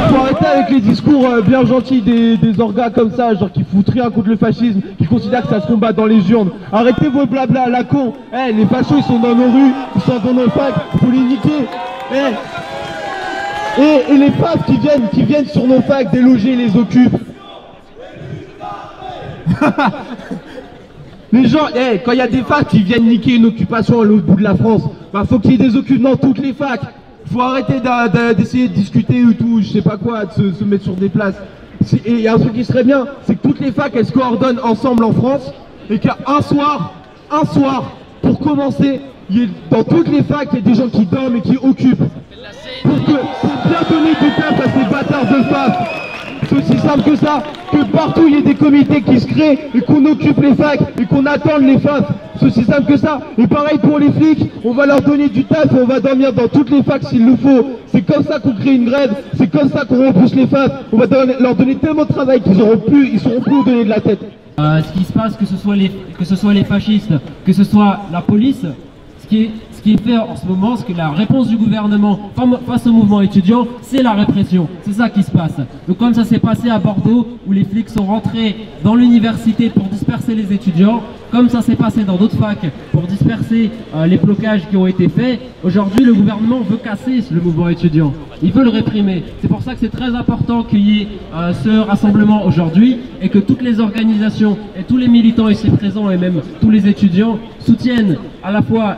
Faut arrêter avec les discours bien gentils des orgas comme ça, genre qui foutent rien contre le fascisme, qui considèrent que ça se combat dans les urnes. Arrêtez vos blabla à la con. Les fachos ils sont dans nos rues, ils sont dans nos facs, faut les niquer. Et les facs qui viennent sur nos facs déloger les occupent. Les gens, quand il y a des facs qui viennent niquer une occupation à l'autre bout de la France, bah faut qu'il y ait des occupes dans toutes les facs. Faut arrêter d'essayer de discuter ou tout, je sais pas quoi, de se mettre sur des places. Et il y a un truc qui serait bien, c'est que toutes les facs elles se coordonnent ensemble en France et qu'un soir, pour commencer, il y ait, dans toutes les facs, il y a des gens qui dorment et qui occupent. Pour bien donner du taf à ces bâtards de facs. C'est aussi simple que ça, que partout il y ait des comités qui se créent et qu'on occupe les facs et qu'on attende les facs. C'est aussi simple que ça. Et pareil pour les flics, on va leur donner du taf et on va dormir dans toutes les facs s'il le faut. C'est comme ça qu'on crée une grève, c'est comme ça qu'on repousse les facs. On va leur donner tellement de travail qu'ils seront plus au donner de la tête. Ce qui se passe, que ce soit les fascistes, que ce soit la police, ce qui est fait en ce moment, c'est que la réponse du gouvernement face au mouvement étudiant, c'est la répression. C'est ça qui se passe. Donc comme ça s'est passé à Bordeaux, où les flics sont rentrés dans l'université pour disperser les étudiants, comme ça s'est passé dans d'autres facs pour disperser les blocages qui ont été faits, aujourd'hui le gouvernement veut casser le mouvement étudiant. Il veut le réprimer. C'est pour ça que c'est très important qu'il y ait ce rassemblement aujourd'hui et que toutes les organisations et tous les militants ici présents et même tous les étudiants soutiennent à la fois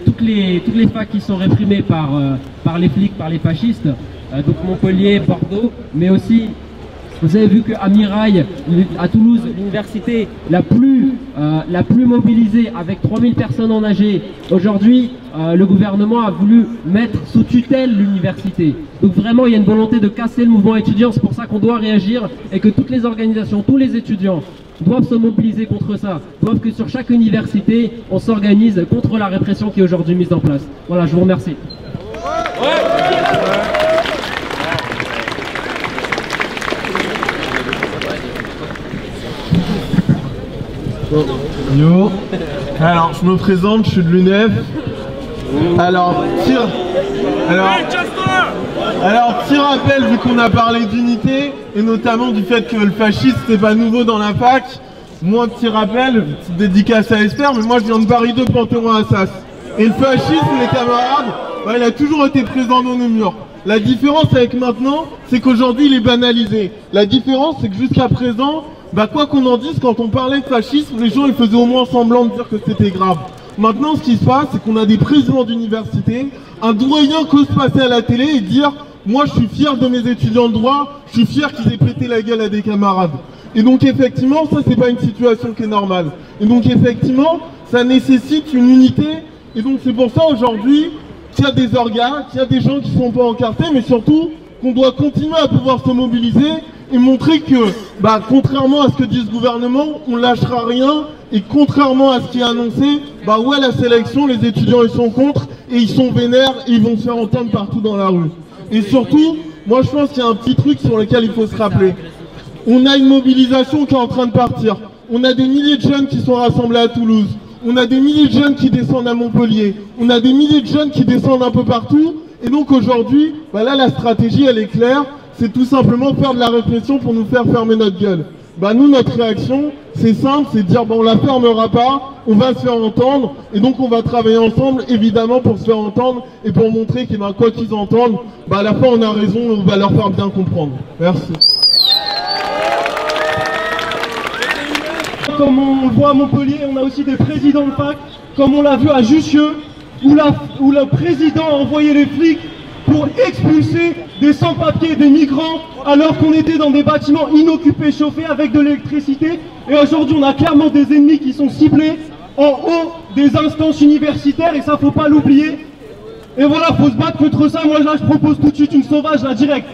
toutes les facs qui sont réprimées par les flics, par les fascistes, donc Montpellier, Bordeaux, mais aussi, vous avez vu qu'à Mirail, à Toulouse, l'université la plus mobilisée avec 3000 personnes en AG, aujourd'hui, le gouvernement a voulu mettre sous tutelle l'université. Donc vraiment, il y a une volonté de casser le mouvement étudiant, c'est pour ça qu'on doit réagir et que toutes les organisations, tous les étudiants doivent se mobiliser contre ça, doivent que sur chaque université, on s'organise contre la répression qui est aujourd'hui mise en place. Voilà, je vous remercie. Yo. Alors, je me présente, je suis de l'UNEF. Alors, petit rappel, vu qu'on a parlé d'unité, et notamment du fait que le fascisme c'était pas nouveau dans la fac. Moi, petit rappel, petite dédicace à Esther, mais moi je viens de Paris 2, Panthéon-Assas. Et le fascisme, les camarades, bah, il a toujours été présent dans nos murs. La différence avec maintenant, c'est qu'aujourd'hui il est banalisé. La différence, c'est que jusqu'à présent, bah, quoi qu'on en dise, quand on parlait de fascisme, les gens ils faisaient au moins semblant de dire que c'était grave. Maintenant, ce qui se passe, c'est qu'on a des présidents d'université, un doyen qui ose passer à la télé et dire « Moi, je suis fier de mes étudiants de droit, je suis fier qu'ils aient pété la gueule à des camarades. » Et donc, effectivement, ça, c'est pas une situation qui est normale. Et donc, effectivement, ça nécessite une unité. Et donc, c'est pour ça, aujourd'hui, qu'il y a des orgas, qu'il y a des gens qui sont pas encartés, mais surtout, qu'on doit continuer à pouvoir se mobiliser et montrer que, bah, contrairement à ce que dit ce gouvernement, on lâchera rien. Et contrairement à ce qui est annoncé, bah ouais, la sélection, les étudiants ils sont contre et ils sont vénères et ils vont se faire entendre partout dans la rue. Et surtout, moi je pense qu'il y a un petit truc sur lequel il faut se rappeler. On a une mobilisation qui est en train de partir. On a des milliers de jeunes qui sont rassemblés à Toulouse. On a des milliers de jeunes qui descendent à Montpellier. On a des milliers de jeunes qui descendent un peu partout. Et donc aujourd'hui, bah là la stratégie elle est claire. C'est tout simplement faire de la répression pour nous faire fermer notre gueule. Bah nous, notre réaction, c'est simple, c'est de dire bah, on la fermera pas, on va se faire entendre, et donc on va travailler ensemble, évidemment, pour se faire entendre, et pour montrer que bah, quoi qu'ils entendent, bah, à la fin on a raison, on va leur faire bien comprendre. Merci. Comme on le voit à Montpellier, on a aussi des présidents de fac, comme on l'a vu à Jussieu, où le président a envoyé les flics pour expulser des sans-papiers, des migrants, alors qu'on était dans des bâtiments inoccupés, chauffés avec de l'électricité. Et aujourd'hui, on a clairement des ennemis qui sont ciblés en haut des instances universitaires, et ça, faut pas l'oublier. Et voilà, faut se battre contre ça. Moi, là, je propose tout de suite une sauvage, là, direct.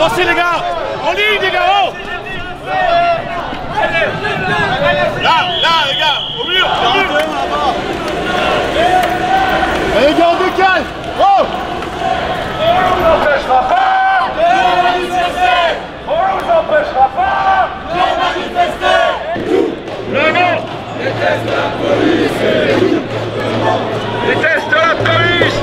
Avancez les gars. En ligne les gars. Oh. Là les gars. Au mur. Les gars, on décale. Oh. On nous empêchera pas de manifester. On nous empêchera pas de manifester. Le nom déteste la police et tout le monde déteste la police.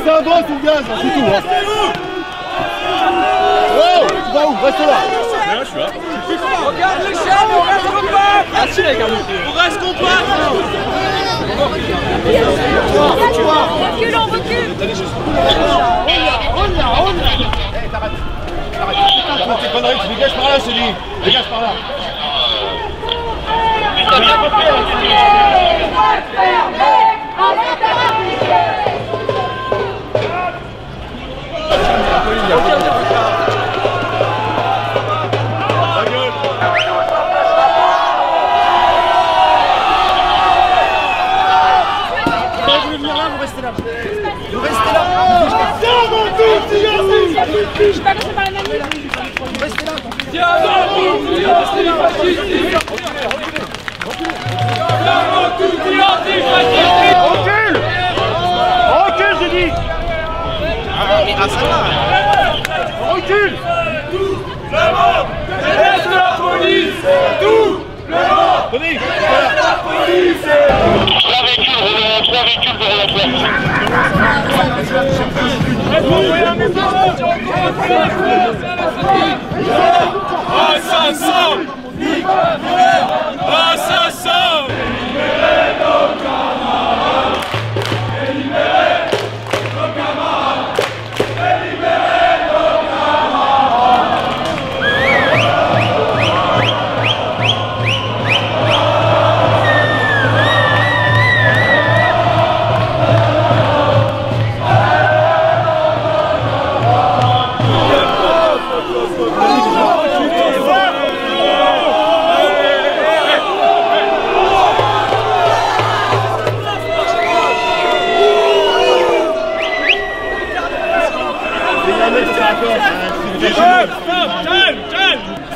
C'est un droit, c'est le gaz, c'est tout. Wow, tu vas où? Reste là. Là, je suis là. Regarde le chien, on reste compact. Ah si, les gars. On reste compact. Recule, on recule. T'es connerie, tu dégages par là, Céline. Dégage par là. Je suis pas passé par la mamie. Restez là. Recule. Recule, j'ai dit. Recule. Tout le monde déteste la police. Tout le monde déteste la police. 3 véhicules de Assassin! Assassin! Libérez nos camarades! Libérez nos camarades! Libérez nos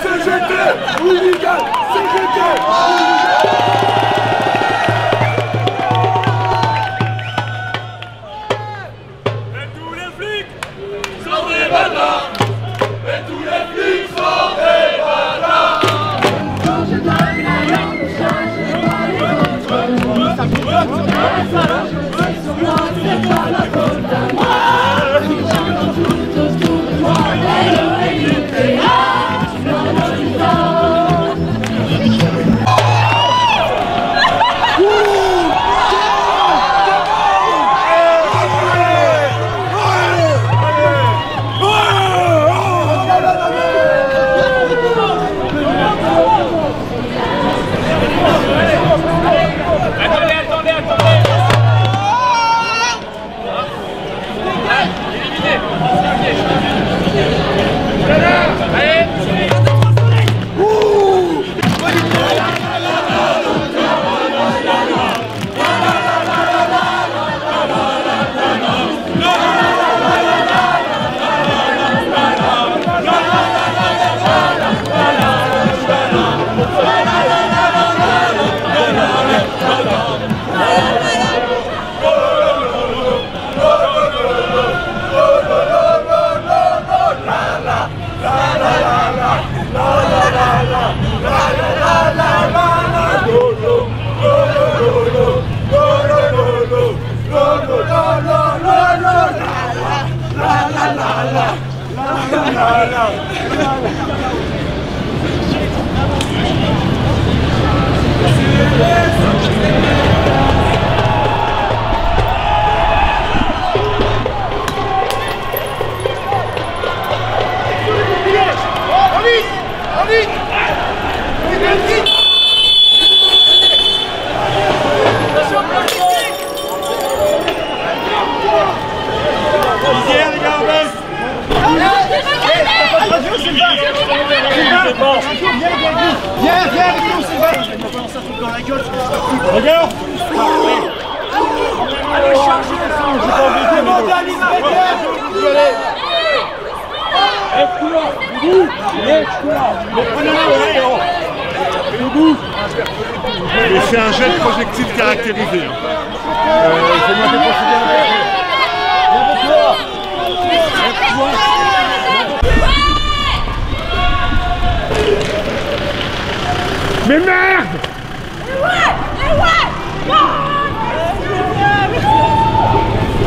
CGT! Hooligan! CGT! Et tous les flics sont des bâtards! Et tous les flics sont des bâtards! Change pas la langue, change pas les autres. Sur moi, c'est pas la faute à moi. Tout autour de moi, et le réalité. Regarde. Allez, chargez Et c'est un jet de projectile caractérisé. Mais merde!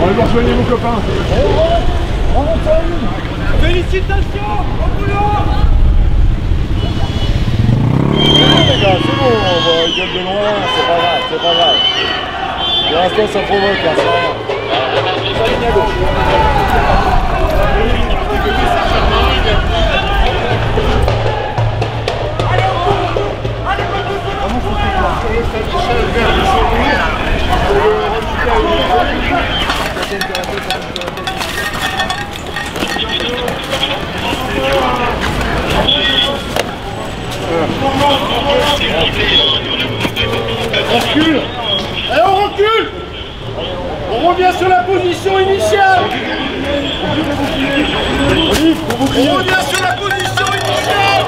Allez, vous rejoignez mon copain. Félicitations, au boulot. Les gars, c'est bon, on va gueule de loin, c'est pas grave, c'est pas grave. Pour l'instant, ça provoque, hein, c'est rien. Ça ligne à gauche. On recule. Allez, on recule. On revient sur la position initiale. On revient sur la position initiale.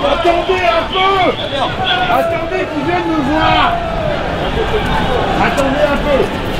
Attendez un peu! Attendez qu'ils viennent nous voir! Attendez un peu!